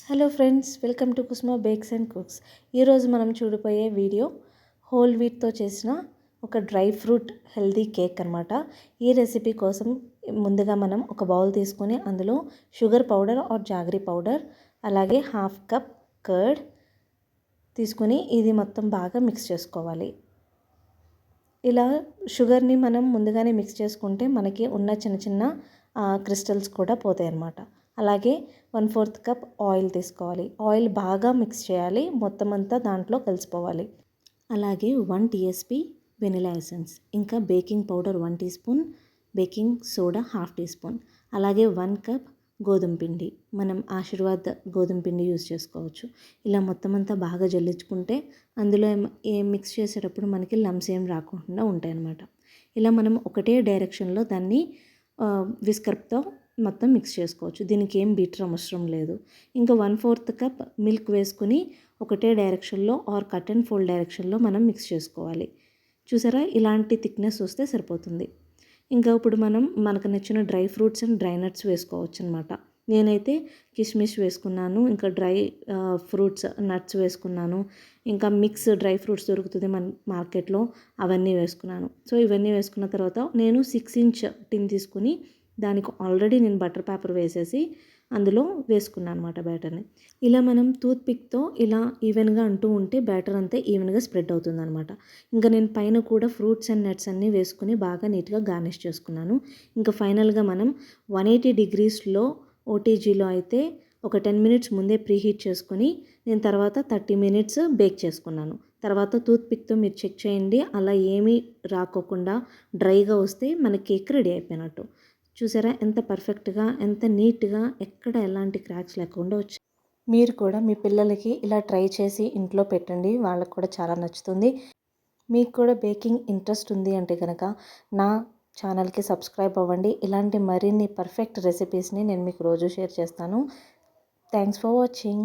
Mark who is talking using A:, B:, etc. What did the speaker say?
A: Hello friends, welcome to Kusma bakes and cooks. ఈరోజు మనం చూడబోయే వీడియో హోల్ వీట్తో చేసిన ఒక డ్రై ఫ్రూట్ హెల్దీ కేక్ అనమాట. ఈ రెసిపీ కోసం ముందుగా మనం ఒక బౌల్ తీసుకొని అందులో sugar powder are jaggery powder, అలాగే హాఫ్ కప్ కర్డ్ తీసుకొని ఇది మొత్తం బాగా మిక్స్ చేసుకోవాలి. ఇలా షుగర్ని మనం ముందుగానే మిక్స్ చేసుకుంటే మనకి ఉన్న చిన్న చిన్న క్రిస్టల్స్ కూడా పోతాయి అన్నమాట. అలాగే 1/4 కప్ ఆయిల్ తీసుకోవాలి. ఆయిల్ బాగా మిక్స్ చేయాలి, మొత్తం అంతా దాంట్లో కలిసిపోవాలి. అలాగే 1 టీఎస్పీ వెనిలా ఎసెన్స్, ఇంకా baking powder 1 teaspoon, baking soda half teaspoon, అలాగే 1 కప్ గోధుమ పిండి. మనం ఆశీర్వాద్ గోధుమ పిండి యూజ్ చేసుకోవచ్చు. ఇలా మొత్తం అంతా బాగా జల్లించుకుంటే అందులో మిక్స్ చేసేటప్పుడు మనకి లమ్స్ ఏం రాకుండా ఉంటాయి అన్నమాట. ఇలా మనం ఒకటే డైరెక్షన్లో దాన్ని విస్కర్తో మొత్తం మిక్స్ చేసుకోవచ్చు. దీనికి ఏం బీటర్ అవసరం లేదు. ఇంకా 1/4 కప్ మిల్క్ వేసుకుని ఒకటే డైరెక్షన్లో ఆర్ కట్ అండ్ ఫోల్డ్ డైరెక్షన్లో మనం మిక్స్ చేసుకోవాలి. చూసారా, ఇలాంటి థిక్నెస్ వస్తే సరిపోతుంది. ఇంకా ఇప్పుడు మనకు నచ్చిన dry fruits and dry nuts వేసుకోవచ్చు అనమాట. నేనైతే కిస్మిస్ వేసుకున్నాను, ఇంకా డ్రై ఫ్రూట్స్ నట్స్ వేసుకున్నాను, ఇంకా మిక్స్ డ్రై ఫ్రూట్స్ దొరుకుతుంది మన మార్కెట్లో, అవన్నీ వేసుకున్నాను. సో ఇవన్నీ వేసుకున్న తర్వాత నేను 6 ఇంచ్ టిన్ తీసుకుని దానికి ఆల్రెడీ నేను బటర్ పేపర్ వేసేసి అందులో వేసుకున్నాను అనమాట బ్యాటర్ని. ఇలా మనం టూత్ పిక్తో ఇలా ఈవెన్గా అంటూ ఉంటే బ్యాటర్ అంతా ఈవెన్గా స్ప్రెడ్ అవుతుంది అనమాట. ఇంకా నేను పైన కూడా ఫ్రూట్స్ అండ్ నట్స్ అన్నీ వేసుకుని బాగా నీట్గా గార్నిష్ చేసుకున్నాను. ఇంకా ఫైనల్గా మనం 180 డిగ్రీస్లో ఓటీజీలో అయితే ఒక 10 మినిట్స్ ముందే ప్రీహీట్ చేసుకుని నేను తర్వాత 30 మినిట్స్ బేక్ చేసుకున్నాను. తర్వాత టూత్ పిక్తో మీరు చెక్ చేయండి, అలా ఏమీ రాకోకుండా డ్రైగా వస్తే మన కేక్ రెడీ అయిపోయినట్టు. చూసారా ఎంత పర్ఫెక్ట్గా, ఎంత నీట్గా, ఎక్కడ ఎలాంటి క్రాక్స్ లేకుండా వచ్చాయి. మీరు కూడా మీ పిల్లలకి ఇలా ట్రై చేసి ఇంట్లో పెట్టండి, వాళ్ళకు కూడా చాలా నచ్చుతుంది. మీకు కూడా బేకింగ్ ఇంట్రెస్ట్ ఉంది అంటే కనుక నా ఛానల్కి సబ్స్క్రైబ్ అవ్వండి. ఇలాంటి మరిన్ని పర్ఫెక్ట్ రెసిపీస్ని నేను మీకు రోజు షేర్ చేస్తాను. Thanks for watching.